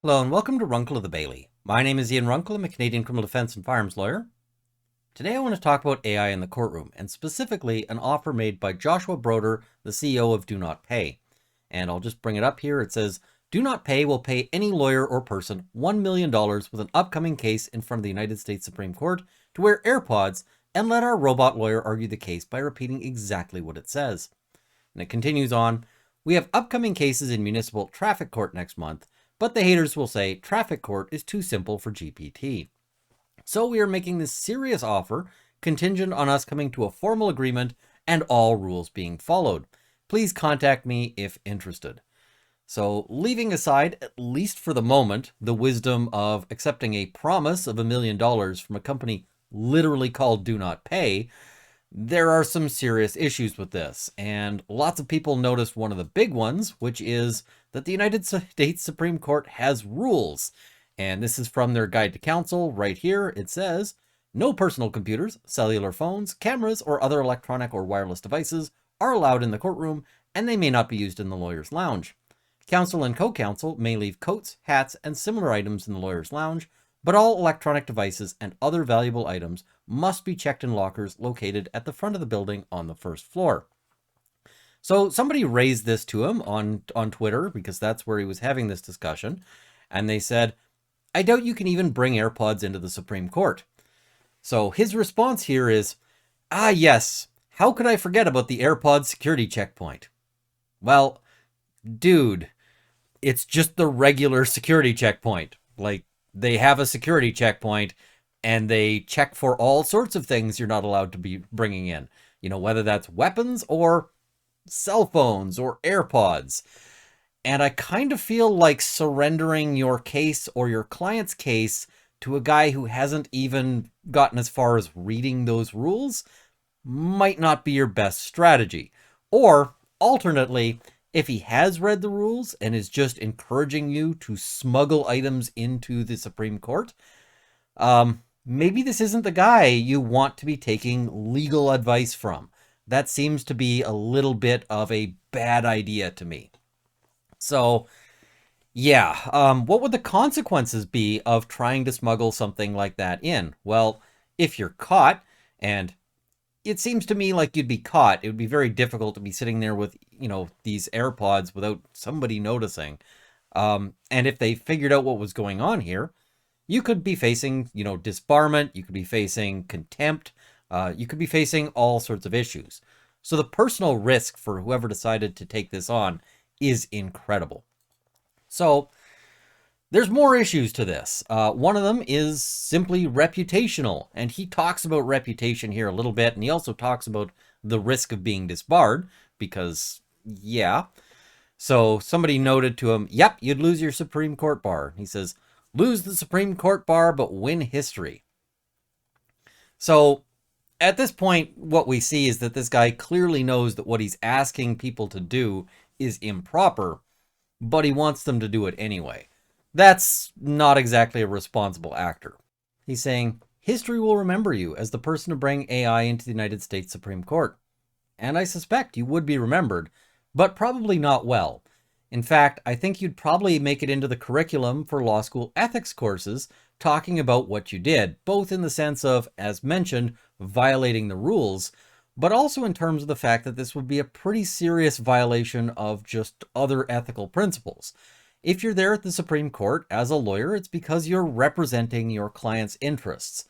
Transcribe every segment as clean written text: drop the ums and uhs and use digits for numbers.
Hello and welcome to Runkle of the Bailey. My name is Ian Runkle. I'm a Canadian criminal defense and firearms lawyer. Today I want to talk about AI in the courtroom, and specifically an offer made by Joshua Broder, the CEO of Do Not Pay. And I'll just bring it up here. It says, Do Not Pay will pay any lawyer or person $1 million with an upcoming case in front of the United States Supreme Court to wear AirPods and let our robot lawyer argue the case by repeating exactly what it says. And it continues on, we have upcoming cases in municipal traffic court next month, but the haters will say traffic court is too simple for GPT. So we are making this serious offer contingent on us coming to a formal agreement and all rules being followed. Please contact me if interested. So leaving aside, at least for the moment, the wisdom of accepting a promise of $1 million from a company literally called Do Not Pay, there are some serious issues with this, and lots of people noticed one of the big ones, which is that the United States Supreme Court has rules. And this is from their guide to counsel right here. It says, no personal computers, cellular phones, cameras, or other electronic or wireless devices are allowed in the courtroom, and they may not be used in the lawyer's lounge. Counsel and co-counsel may leave coats, hats, and similar items in the lawyer's lounge, but all electronic devices and other valuable items must be checked in lockers located at the front of the building on the first floor. So somebody raised this to him on Twitter, because that's where he was having this discussion, and they said, I doubt you can even bring AirPods into the Supreme Court. So his response here is, yes, how could I forget about the AirPods security checkpoint? Well, dude, it's just the regular security checkpoint. Like, they have a security checkpoint and they check for all sorts of things you're not allowed to be bringing in. You know, whether that's weapons or cell phones or AirPods. And I kind of feel like surrendering your case or your client's case to a guy who hasn't even gotten as far as reading those rules might not be your best strategy. Or alternately, if he has read the rules and is just encouraging you to smuggle items into the Supreme Court, maybe this isn't the guy you want to be taking legal advice from. That seems to be a little bit of a bad idea to me. So, yeah, what would the consequences be of trying to smuggle something like that in? Well, if you're caught, and it seems to me like you'd be caught, it would be very difficult to be sitting there with, these AirPods without somebody noticing. And if they figured out what was going on here, you could be facing, disbarment, you could be facing contempt, you could be facing all sorts of issues. So the personal risk for whoever decided to take this on is incredible. So there's more issues to this. One of them is simply reputational, and he talks about reputation here a little bit, and he also talks about the risk of being disbarred, because, yeah. So somebody noted to him, yep, you'd lose your Supreme Court bar. He says, lose the Supreme Court bar, but win history. So at this point, what we see is that this guy clearly knows that what he's asking people to do is improper, but he wants them to do it anyway. That's not exactly a responsible actor. He's saying, history will remember you as the person to bring AI into the United States Supreme Court. And I suspect you would be remembered, but probably not well. In fact, I think you'd probably make it into the curriculum for law school ethics courses, talking about what you did, both in the sense of, as mentioned, violating the rules, but also in terms of the fact that this would be a pretty serious violation of just other ethical principles. If you're there at the Supreme Court as a lawyer, it's because you're representing your client's interests.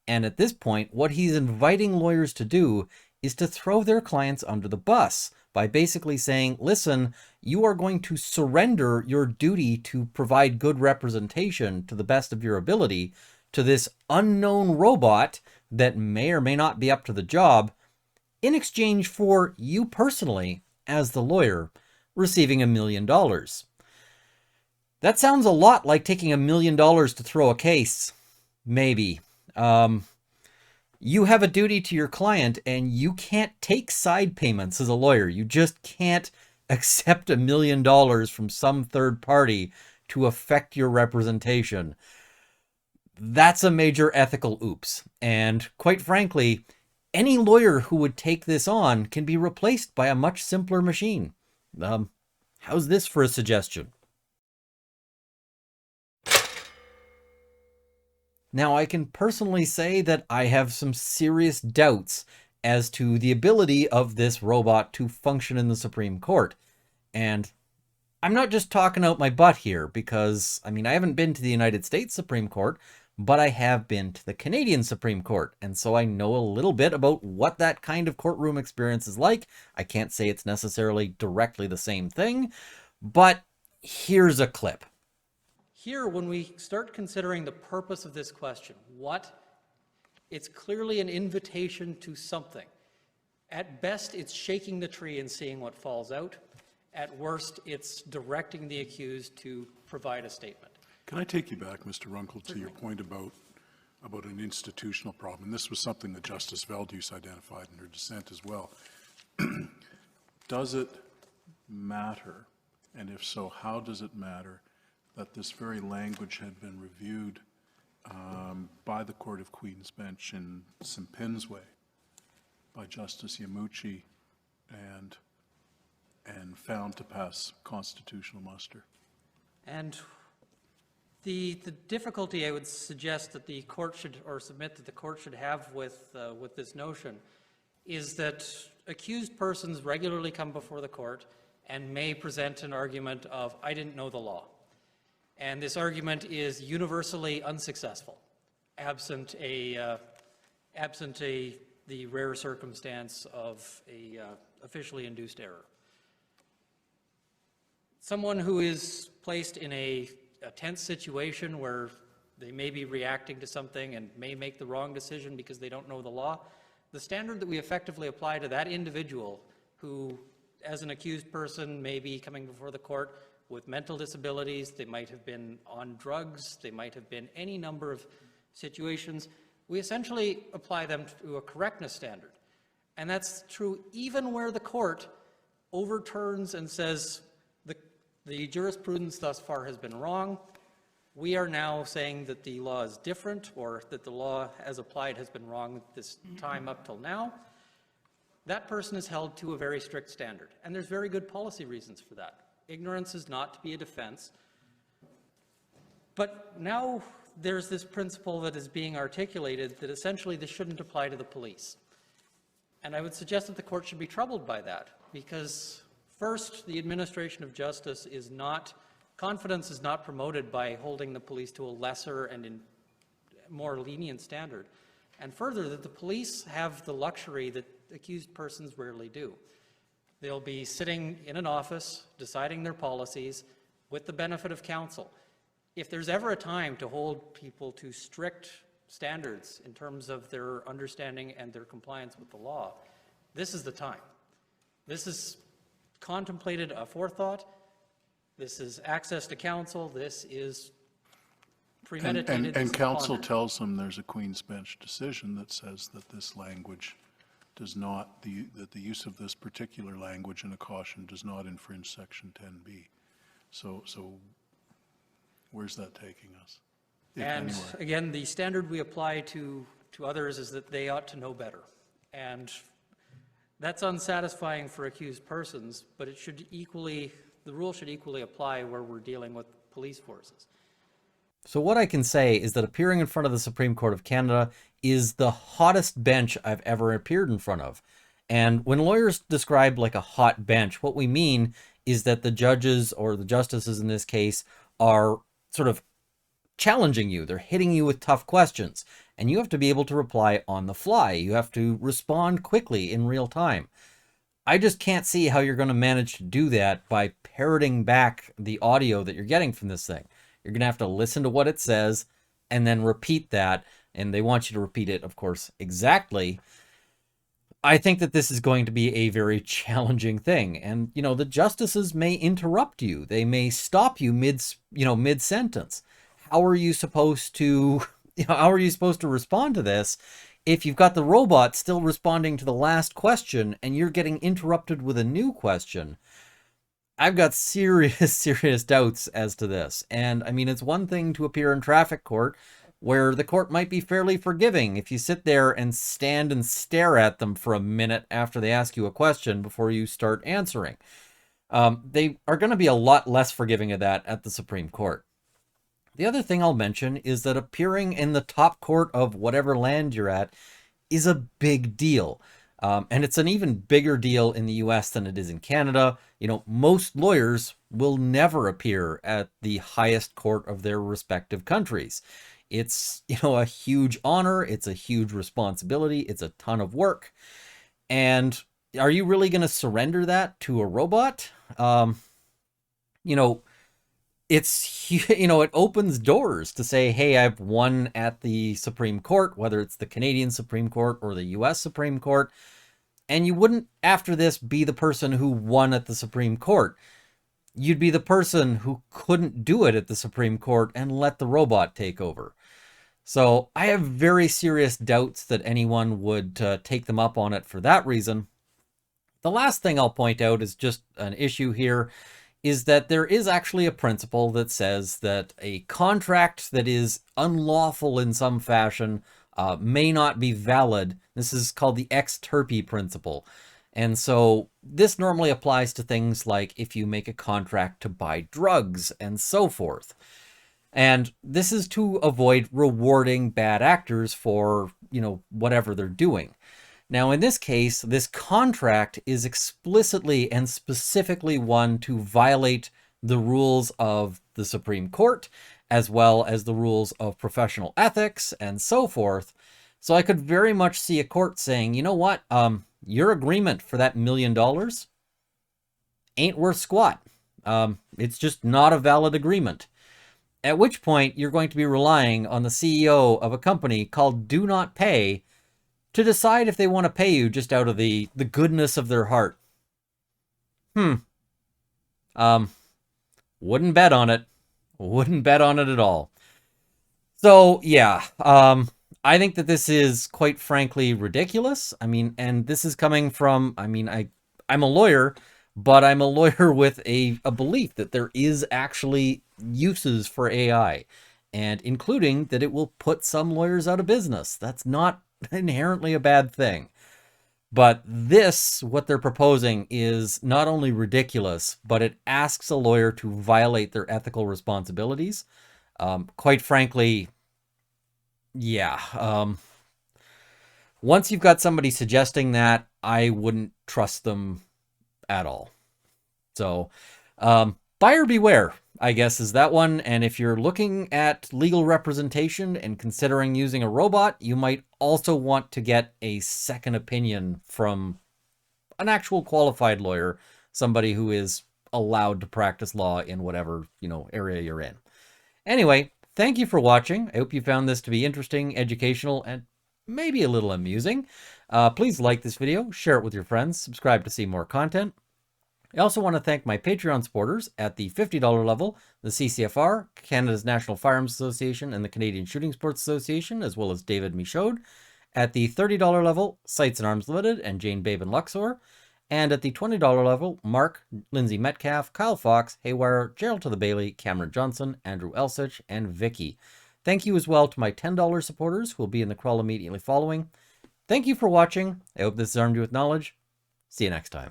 And at this point, what he's inviting lawyers to do is to throw their clients under the bus by basically saying, listen, you are going to surrender your duty to provide good representation to the best of your ability to this unknown robot that may or may not be up to the job, in exchange for you personally, as the lawyer, receiving $1 million. That sounds a lot like taking $1 million to throw a case. Maybe. You have a duty to your client, and you can't take side payments as a lawyer. You just can't accept $1 million from some third party to affect your representation. That's a major ethical oops. And quite frankly, any lawyer who would take this on can be replaced by a much simpler machine. How's this for a suggestion? Now, I can personally say that I have some serious doubts as to the ability of this robot to function in the Supreme Court. And I'm not just talking out my butt here because, I mean, I haven't been to the United States Supreme Court, but I have been to the Canadian Supreme Court. And so I know a little bit about what that kind of courtroom experience is like. I can't say it's necessarily directly the same thing, but here's a clip. Here, when we start considering the purpose of this question, it's clearly an invitation to something. At best, it's shaking the tree and seeing what falls out. At worst, it's directing the accused to provide a statement. Can I take you back, Mr. Runkle, to your point about an institutional problem? And this was something that Justice Veldhuis identified in her dissent as well. Does it matter, and if so, how does it matter, that this very language had been reviewed by the Court of Queen's Bench in Simpin's way, by Justice Yamuchi, and found to pass constitutional muster? And the difficulty I would suggest that the court should, or submit that the court should have with this notion, is that accused persons regularly come before the court and may present an argument of, I didn't know the law. And this argument is universally unsuccessful, absent the rare circumstance of a officially induced error. Someone who is placed in a tense situation where they may be reacting to something and may make the wrong decision because they don't know the law, the standard that we effectively apply to that individual who, as an accused person, may be coming before the court with mental disabilities, they might have been on drugs, they might have been any number of situations, we essentially apply them to a correctness standard. And that's true even where the court overturns and says, the jurisprudence thus far has been wrong. We are now saying that the law is different, or that the law as applied has been wrong this time up till now. That person is held to a very strict standard, and there's very good policy reasons for that. Ignorance is not to be a defense. But now there's this principle that is being articulated that essentially this shouldn't apply to the police. And I would suggest that the court should be troubled by that, because first, the administration of justice confidence is not promoted by holding the police to a lesser and more lenient standard. And further, that the police have the luxury that accused persons rarely do. They'll be sitting in an office, deciding their policies, with the benefit of counsel. If there's ever a time to hold people to strict standards in terms of their understanding and their compliance with the law, this is the time. This is contemplated aforethought. This is access to counsel. This is premeditated. And counsel tells them there's a Queen's Bench decision that says that this language does not, that the use of this particular language in a caution does not infringe Section 10B. So where's that taking us? And anywhere? Again, the standard we apply to others is that they ought to know better. And that's unsatisfying for accused persons, but it should the rule should equally apply where we're dealing with police forces. So what I can say is that appearing in front of the Supreme Court of Canada is the hottest bench I've ever appeared in front of. And when lawyers describe like a hot bench, what we mean is that the judges, or the justices in this case, are sort of challenging you. They're hitting you with tough questions, and you have to be able to reply on the fly. You have to respond quickly in real time. I just can't see how you're going to manage to do that by parroting back the audio that you're getting from this thing. You're going to have to listen to what it says and then repeat that. And they want you to repeat it, of course, exactly. I think that this is going to be a very challenging thing. And, you know, the justices may interrupt you. They may stop you mid-sentence. How are you supposed to, respond to this if you've got the robot still responding to the last question and you're getting interrupted with a new question? I've got serious doubts as to this. And I mean, it's one thing to appear in traffic court where the court might be fairly forgiving if you sit there and stand and stare at them for a minute after they ask you a question before you start answering. They are going to be a lot less forgiving of that at the Supreme Court. The other thing I'll mention is that appearing in the top court of whatever land you're at is a big deal. And it's an even bigger deal in the US than it is in Canada. You know, most lawyers will never appear at the highest court of their respective countries. It's, you know, a huge honor. It's a huge responsibility. It's a ton of work. And are you really going to surrender that to a robot? You know, it's, you know, it opens doors to say, hey, I've won at the Supreme Court, whether it's the Canadian Supreme Court or the US Supreme Court. And you wouldn't, after this, be the person who won at the Supreme Court. You'd be the person who couldn't do it at the Supreme Court and let the robot take over. So I have very serious doubts that anyone would take them up on it for that reason. The last thing I'll point out is just an issue here, is that there is actually a principle that says that a contract that is unlawful in some fashion may not be valid. This is called the ex turpi principle. And so this normally applies to things like if you make a contract to buy drugs and so forth. And this is to avoid rewarding bad actors for, you know, whatever they're doing. Now, in this case, this contract is explicitly and specifically one to violate the rules of the Supreme Court, as well as the rules of professional ethics and so forth. So I could very much see a court saying, you know what, your agreement for that $1 million ain't worth squat. It's just not a valid agreement. At which point you're going to be relying on the CEO of a company called Do Not Pay to decide if they want to pay you just out of the goodness of their heart. Wouldn't bet on it. Wouldn't bet on it at all. So, yeah, I think that this is quite frankly ridiculous. I mean, and this is coming from, I mean, I'm a lawyer, but I'm a lawyer with a belief that there is actually uses for AI, and including that it will put some lawyers out of business. That's not inherently a bad thing. But this, what they're proposing, is not only ridiculous, but it asks a lawyer to violate their ethical responsibilities. Quite frankly, yeah. Once you've got somebody suggesting that, I wouldn't trust them at all. So, buyer beware, I guess, is that one. And if you're looking at legal representation and considering using a robot, you might also want to get a second opinion from an actual qualified lawyer, somebody who is allowed to practice law in whatever, you know, area you're in. Anyway, thank you for watching. I hope you found this to be interesting, educational, and maybe a little amusing. Please like this video, share it with your friends, subscribe to see more content. I also want to thank my Patreon supporters at the $50 level, the CCFR, Canada's National Firearms Association, and the Canadian Shooting Sports Association, as well as David Michaud. At the $30 level, Sights and Arms Limited and Jane Babe and Luxor. And at the $20 level, Mark, Lindsay Metcalf, Kyle Fox, Haywire, Gerald to the Bailey, Cameron Johnson, Andrew Elsich, and Vicky. Thank you as well to my $10 supporters who will be in the crawl immediately following. Thank you for watching. I hope this has armed you with knowledge. See you next time.